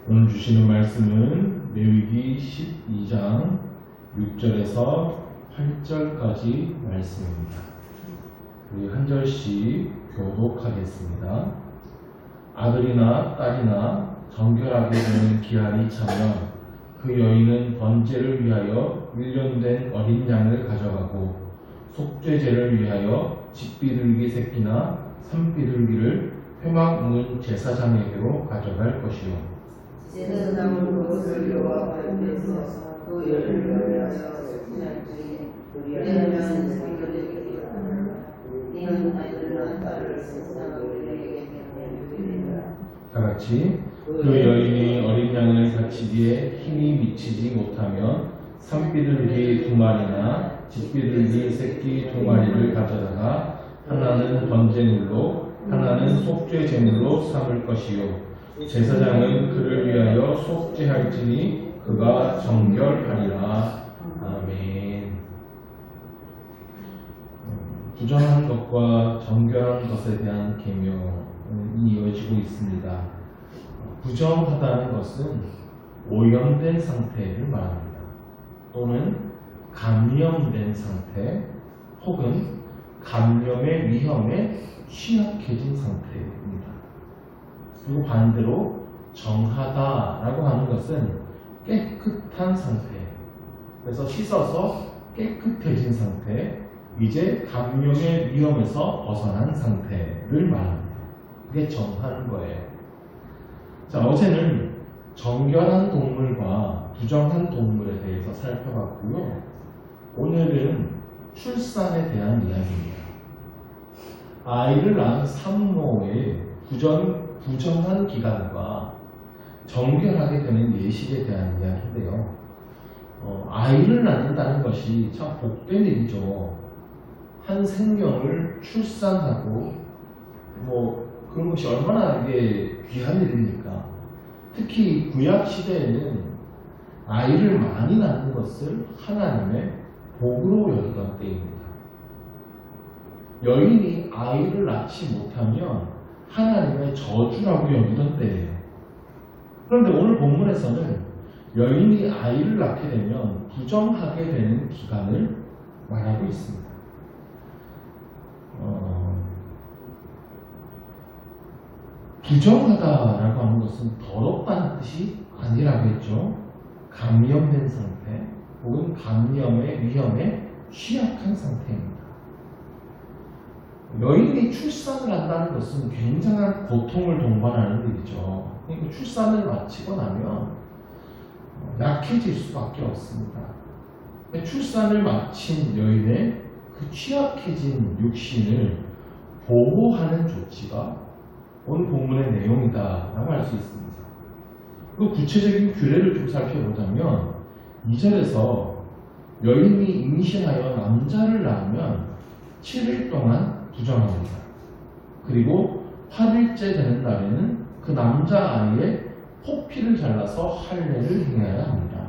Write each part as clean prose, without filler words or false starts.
오늘 주시는 말씀은 레위기 12장 6절에서 8절까지 말씀입니다. 우리 한 절씩 교독하겠습니다. 아들이나 딸이나 정결하게 되는 기한이 차면 그 여인은 번제를 위하여 1년 된 어린 양을 가져가고 속죄제를 위하여 집비둘기 새끼나 산비둘기를 회막 문 제사장에게로 가져갈 것이요 제사장은 그것을 여호와 앞에서 그 열을 열어서 그날 중에 왜냐하면 자기들에게 이는 아들이나 딸을 세상에게 되리라. 다같이 그 여인이 어린 양을 바치기에 힘이 미치지 못하면 산비둘기 2마리나 집비둘기 새끼 2마리를 가져다가 하나는 번제물로 하나는 속죄제물로 삼을 것이요 제사장은 그를 위하여 속죄할지니 그가 정결하리라. 아멘. 부정한 것과 정결한 것에 대한 계명이 이어지고 있습니다. 부정하다는 것은 오염된 상태를 말합니다. 또는 감염된 상태 혹은 감염의 위험에 취약해진 상태입니다. 그리고 반대로 정하다라고 하는 것은 깨끗한 상태, 그래서 씻어서 깨끗해진 상태, 이제 감염의 위험에서 벗어난 상태를 말합니다. 그게 정하는 거예요. 자, 어제는 정결한 동물과 부정한 동물에 대해서 살펴봤고요. 오늘은 출산에 대한 이야기입니다. 아이를 낳은 산모의 부정한 기간과 정결하게 되는 예식에 대한 이야기인데요. 아이를 낳는다는 것이 참 복된 일이죠. 한 생명을 출산하고 그런 것이 얼마나 이게 귀한 일입니까? 특히 구약 시대에는 아이를 많이 낳는 것을 하나님의 복으로 여기던 때입니다. 여인이 아이를 낳지 못하면 하나님의 저주라고 여기던 때예요. 그런데 오늘 본문에서는 여인이 아이를 낳게 되면 부정하게 되는 기간을 말하고 있습니다. 부정하다라고 하는 것은 더럽다는 뜻이 아니라고 했죠. 감염된 상태 혹은 감염의 위험에 취약한 상태입니다. 여인이 출산을 한다는 것은 굉장한 고통을 동반하는 일이죠. 그러니까 출산을 마치고 나면 약해질 수밖에 없습니다. 출산을 마친 여인의 그 취약해진 육신을 보호하는 조치가 오늘 본문의 내용이다라고 할 수 있습니다. 그 구체적인 규례를 좀 살펴보자면 2절에서 여인이 임신하여 남자를 낳으면 7일 동안 부정합니다. 그리고 8일째 되는 날에는 그 남자아이의 포피를 잘라서 할례를 행해야 합니다.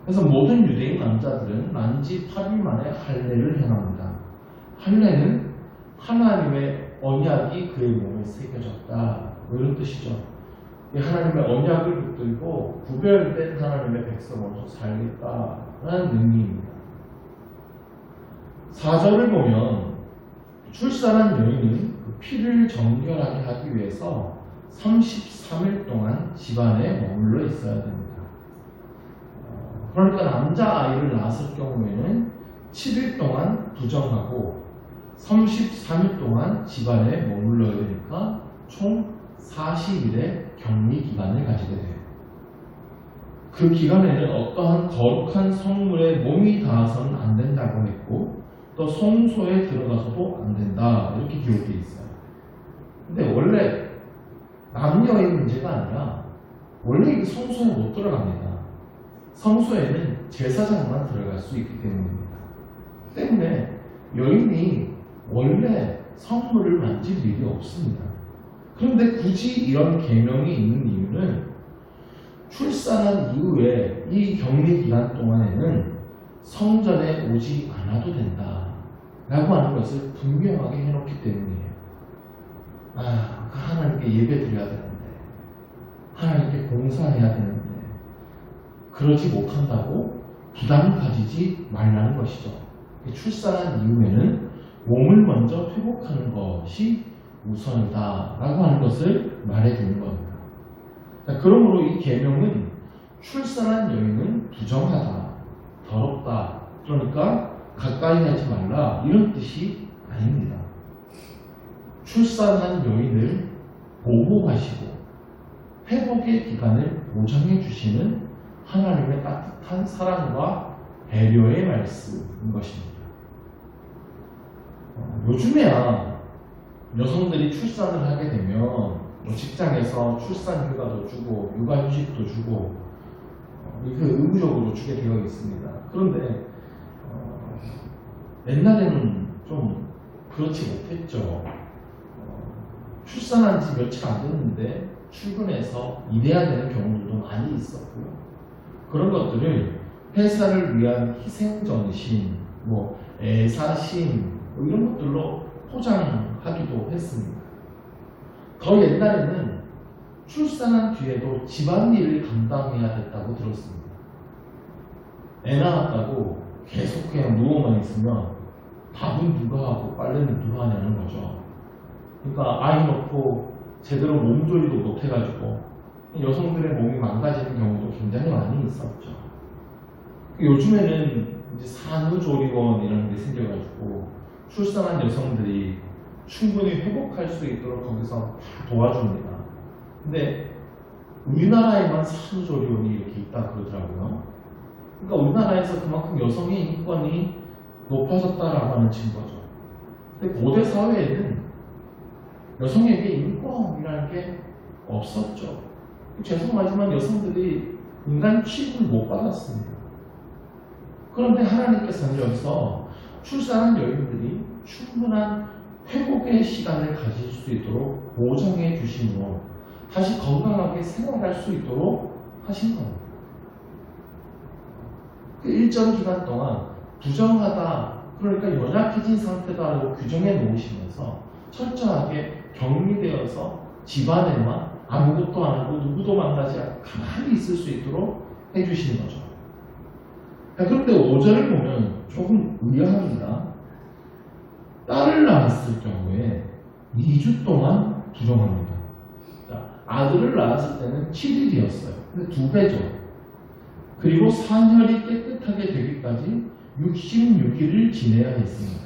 그래서 모든 유대인 남자들은 만지 8일 만에 할례를 행합니다. 할례는 하나님의 언약이 그의 몸에 새겨졌다, 이런 뜻이죠. 하나님의 언약을 붙들고 구별된 하나님의 백성으로서 살겠다라는 의미입니다. 4절을 보면 출산한 여인은 그 피를 정결하게 하기 위해서 33일 동안 집안에 머물러 있어야 됩니다. 그러니까 남자아이를 낳았을 경우에는 7일 동안 부정하고 33일 동안 집안에 머물러야 되니까 총 40일의 격리 기간을 가지게 돼요. 그 기간에는 어떠한 거룩한 성물에 몸이 닿아서는 안 된다고 했고 또 성소에 들어가서도 안 된다, 이렇게 기록되어 있어요. 근데 원래 남녀의 문제가 아니라 원래 이 성소에 못 들어갑니다. 성소에는 제사장만 들어갈 수 있기 때문입니다. 때문에 여인이 원래 성물을 만질 일이 없습니다. 그런데 굳이 이런 계명이 있는 이유는 출산한 이후에 이 격리 기간 동안에는 성전에 오지 않아도 된다 라고 하는 것을 분명하게 해놓기 때문이에요. 하나님께 예배 드려야 되는데 하나님께 봉사해야 되는데 그러지 못한다고 부담 가지지 말라는 것이죠. 출산한 이후에는 몸을 먼저 회복하는 것이 우선이다 라고 하는 것을 말해주는 겁니다. 그러므로 이 계명은 출산한 여인은 부정하다, 더럽다, 그러니까 가까이 하지 말라 이런 뜻이 아닙니다. 출산한 여인을 보호하시고 회복의 기간을 보장해 주시는 하나님의 따뜻한 사랑과 배려의 말씀인 것입니다. 요즘에야 여성들이 출산을 하게 되면 직장에서 출산휴가도 주고 육아휴직도 주고 이렇게 의무적으로 주게 되어 있습니다. 그런데 옛날에는 좀 그렇지 못했죠. 출산한 지 며칠 안 됐는데 출근해서 일해야 되는 경우들도 많이 있었고요. 그런 것들을 회사를 위한 희생전심, 애사심 이런 것들로 포장하기도 했습니다. 더 옛날에는 출산한 뒤에도 집안일을 감당해야 됐다고 들었습니다. 애 낳았다고 계속 그냥 누워만 있으면 밥은 누가 하고 빨래는 누가 하냐는 거죠. 그러니까 아이 놓고 제대로 몸조리도 못 해가지고 여성들의 몸이 망가지는 경우도 굉장히 많이 있었죠. 요즘에는 이제 산후조리원 이런 게 생겨가지고 출산한 여성들이 충분히 회복할 수 있도록 거기서 다 도와줍니다. 근데 우리나라에만 산후조리원이 이렇게 있다 그러더라고요. 그러니까 우리나라에서 그만큼 여성의 인권이 높아졌다라고 하는 증거죠. 근데 고대 사회에는 여성에게 인권이라는 게 없었죠. 죄송하지만 여성들이 인간 취급을 못 받았습니다. 그런데 하나님께서는 여기서 출산한 여인들이 충분한 회복의 시간을 가질 수 있도록 보장해 주심으로 다시 건강하게 생활할 수 있도록 하신 겁니다. 그 일정 기간 동안 부정하다, 그러니까 연약해진 상태다라고 규정해 놓으시면서 철저하게 격리되어서 집안에만 아무것도 안 하고 누구도 만나지 않고 가만히 있을 수 있도록 해주시는 거죠. 그런데 5절을 보면 조금 의아합니다. 딸을 낳았을 경우에 2주 동안 부정합니다. 아들을 낳았을 때는 7일이었어요. 근데 2배죠. 그리고 산혈이 깨끗하게 되기까지 66일을 지내야 했습니다.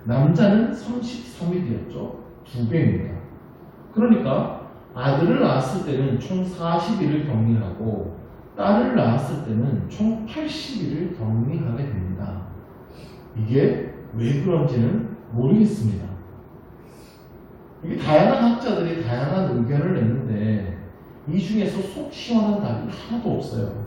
남자는 33일이었죠. 2배입니다. 그러니까 아들을 낳았을 때는 총 40일을 격리하고 딸을 낳았을 때는 총 80일을 격리하게 됩니다. 이게 왜 그런지는 모르겠습니다. 이게 다양한 학자들이 다양한 의견을 냈는데 이 중에서 속 시원한 답이 하나도 없어요.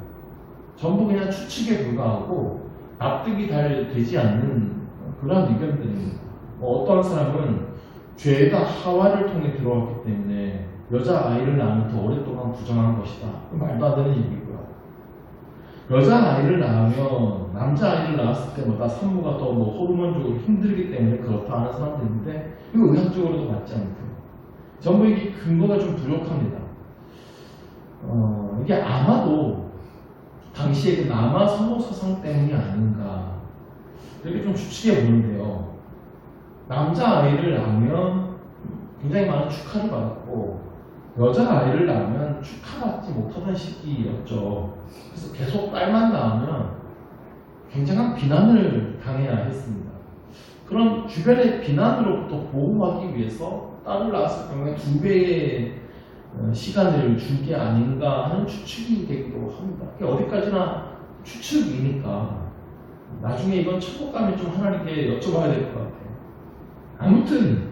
전부 그냥 추측에 불과하고 납득이 잘 되지 않는 그런 의견들입니다. 어떤 사람은 죄가 하와를 통해 들어왔기 때문에 여자아이를 낳으면 더 오랫동안 부정한 것이다. 말도 안 되는 얘기고요. 여자아이를 낳으면 남자아이를 낳았을 때마다 산모가 더 호르몬적으로 힘들기 때문에 그렇다 하는 사람도 있는데 이거 의학적으로도 맞지 않고요. 전부 이게 근거가 좀 부족합니다. 이게 아마도 당시에 그 남아 선호 사상 때문이 아닌가 이렇게 좀 추측해 보는데요. 남자아이를 낳으면 굉장히 많은 축하를 받았고 여자아이를 낳으면 축하받지 못하던 시기였죠. 그래서 계속 딸만 낳으면 굉장한 비난을 당해야 했습니다. 그런 주변의 비난으로부터 보호하기 위해서 딸을 낳았을 경우에 2배의 시간을 준 게 아닌가 하는 추측이 되기도 합니다. 어디까지나 추측이니까 나중에 이건 천국가면 좀 하나님께 여쭤봐야 될 것 같아요. 아무튼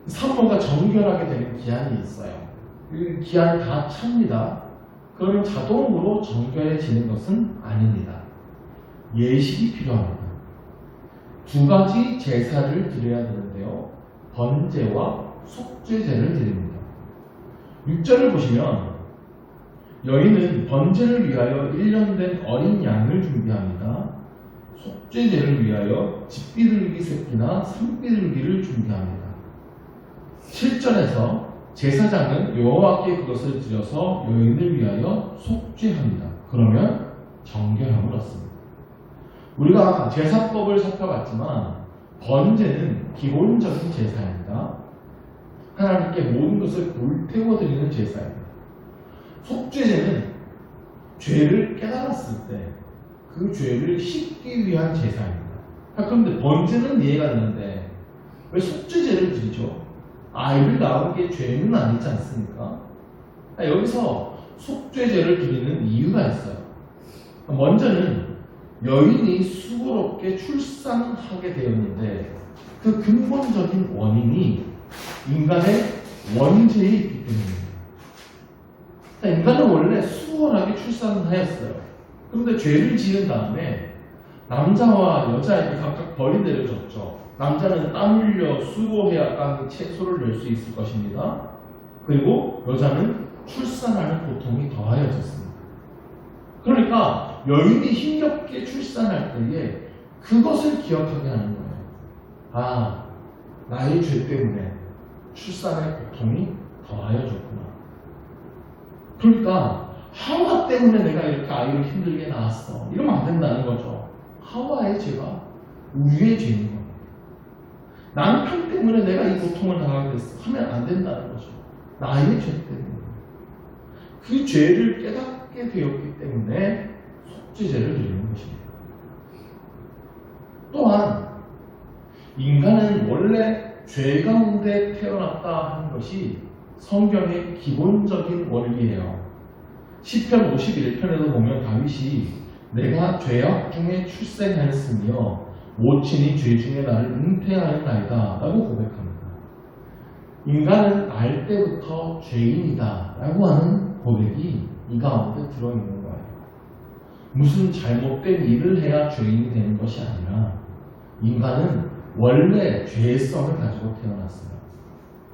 산모가 정결하게 되는 기한이 있어요. 그 기한이 다 찹니다. 그러면 자동으로 정결해지는 것은 아닙니다. 예식이 필요합니다. 2가지 제사를 드려야 되는데요. 번제와 속죄제를 드립니다. 6절을 보시면 여인은 번제를 위하여 1년 된 어린 양을 준비합니다. 속죄제를 위하여 집비둘기 새끼나 산비둘기를 준비합니다. 7절에서 제사장은 여호와께 그것을 드려서 여인을 위하여 속죄합니다. 그러면 정결함을 얻습니다. 우리가 제사법을 살펴봤지만 번제는 기본적인 제사입니다. 하나님께 모든 것을 불태워드리는 제사입니다. 속죄제는 죄를 깨달았을 때 그 죄를 씻기 위한 제사입니다. 그런데 번제는 이해가 되는데 왜 속죄제를 드리죠? 아이를 낳은 게 죄는 아니지 않습니까? 여기서 속죄제를 드리는 이유가 있어요. 먼저는 여인이 수고롭게 출산하게 되었는데 그 근본적인 원인이 인간의 원죄에 있기 때문입니다. 인간은 원래 수월하게 출산을 하였어요. 그런데 죄를 지은 다음에 남자와 여자에게 각각 벌이 내려졌죠. 남자는 땀 흘려 수고해야 땅에 채소를 낼 수 있을 것입니다. 그리고 여자는 출산하는 고통이 더하여졌습니다. 그러니까 여인이 힘겹게 출산할 때에 그것을 기억하게 하는 거예요. 아, 나의 죄 때문에 출산의 고통이 더하여졌구나. 그러니까 하와 때문에 내가 이렇게 아이를 힘들게 낳았어. 이러면 안 된다는 거죠. 하와의 죄가 우리의 죄인 겁니다. 남편 때문에 내가 이 고통을 당하게 됐어. 하면 안 된다는 거죠. 나의 죄 때문에. 그 죄를 깨닫게 되었기 때문에 속죄제를 드리는 것입니다. 또한 인간은 원래 죄 가운데 태어났다 하는 것이 성경의 기본적인 원리예요. 시편 51편에도 보면 다윗이 내가 죄악 중에 출생하였으며 모친이 죄 중에 나를 잉태하였나이다 라고 고백합니다. 인간은 날 때부터 죄인이다 라고 하는 고백이 이 가운데 들어있는 거예요. 무슨 잘못된 일을 해야 죄인이 되는 것이 아니라 인간은 원래 죄성을 가지고 태어났어요.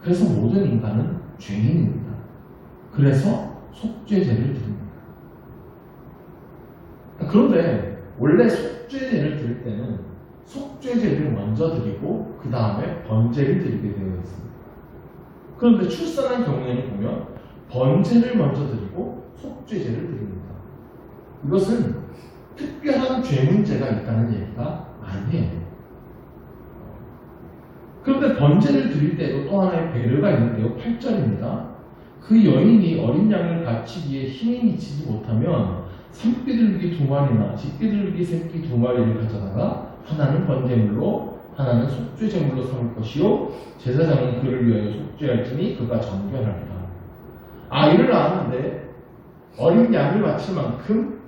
그래서 모든 인간은 죄인입니다. 그래서 속죄제를 드립니다. 그런데 원래 속죄제를 드릴 때는 속죄제를 먼저 드리고 그 다음에 번제를 드리게 되어 있습니다. 그런데 출산한 경우에는 보면 번제를 먼저 드리고 속죄제를 드립니다. 이것은 특별한 죄 문제가 있다는 얘기가 아니에요. 그런데 번제를 드릴 때도 또 하나의 배려가 있는데요. 8절입니다. 그 여인이 어린 양을 바치기에 힘이 미치지 못하면 산비둘기 2마리나 집비둘기 새끼 2마리를 가져다가 하나는 번제물로 하나는 속죄제물로 삼을 것이요 제사장은 그를 위하여 속죄할지니 그가 정결하리라. 아이를 낳았는데 어린 양을 바칠 만큼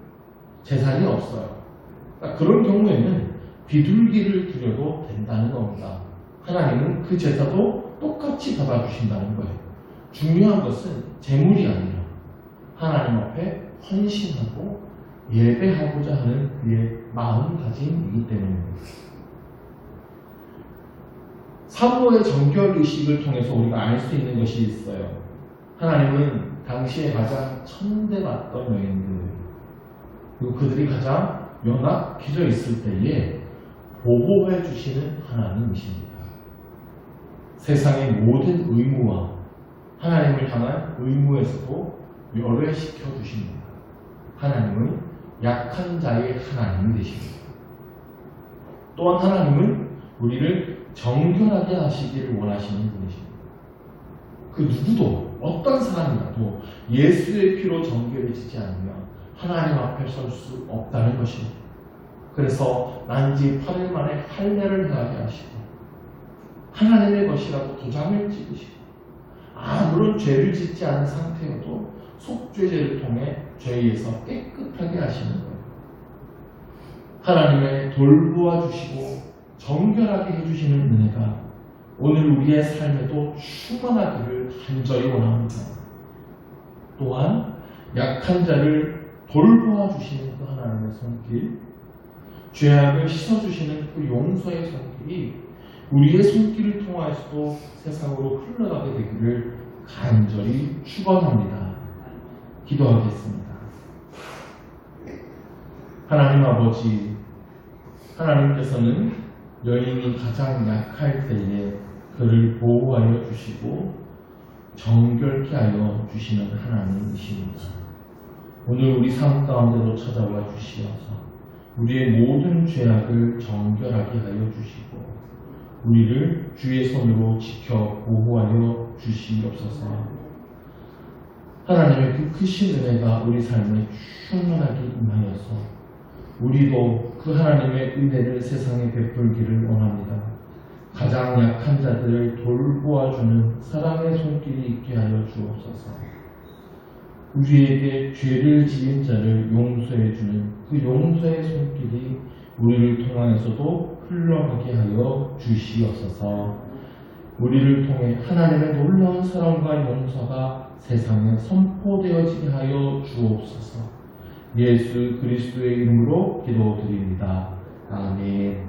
재산이 없어요. 그러니까 그런 경우에는 비둘기를 드려도 된다는 겁니다. 하나님은 그 제사도 똑같이 받아주신다는 거예요. 중요한 것은 재물이 아니라 하나님 앞에 헌신하고 예배하고자 하는 그의 마음가짐이기 때문입니다. 사부의 정결의식을 통해서 우리가 알 수 있는 것이 있어요. 하나님은 당시에 가장 천대받던 여인들 그리고 그들이 가장 연약해져 있을 때에 보호해 주시는 하나님이십니다. 세상의 모든 의무와 하나님을 향한 의무에서도 열외시켜 주십니다. 하나님은 약한 자의 하나님이 되십니다. 또한 하나님은 우리를 정결하게 하시기를 원하시는 분이십니다. 그 누구도 어떤 사람이라도 예수의 피로 정결해지지 않으면 하나님 앞에 설 수 없다는 것입니다. 그래서 난지 8일 만에 할례를 하게 하시고 하나님의 것이라고 도장을 찍으시고 아무런 죄를 짓지 않은 상태여도 속죄제를 통해 죄에서 깨끗하게 하시는 거예요. 하나님의 돌보아 주시고 정결하게 해주시는 은혜가 오늘 우리의 삶에도 충만하기를 간절히 원합니다. 또한 약한 자를 돌보아 주시는 그 하나님의 손길, 죄악을 씻어주시는 그 용서의 손길이 우리의 손길을 통하여서도 세상으로 흘러가게 되기를 간절히 축원합니다. 기도하겠습니다. 하나님 아버지, 하나님께서는 여인이 가장 약할 때에 그를 보호하여 주시고 정결케 하여 주시는 하나님이십니다. 오늘 우리 삶 가운데로 찾아와 주시어서 우리의 모든 죄악을 정결하게 하여 주시고 우리를 주의 손으로 지켜 보호하여 주시옵소서. 하나님의 그 크신 은혜가 우리 삶에 충만하게 임하여서 우리도 그 하나님의 은혜를 세상에 베풀기를 원합니다. 가장 약한 자들을 돌보아주는 사랑의 손길이 있게 하여 주옵소서. 우리에게 죄를 지은 자를 용서해주는 그 용서의 손길이 우리를 통하여서도 흘러가게 하여 주시옵소서. 우리를 통해 하나님의 놀라운 사랑과 용서가 세상에 선포되어지게 하여 주옵소서. 예수 그리스도의 이름으로 기도드립니다. 아멘.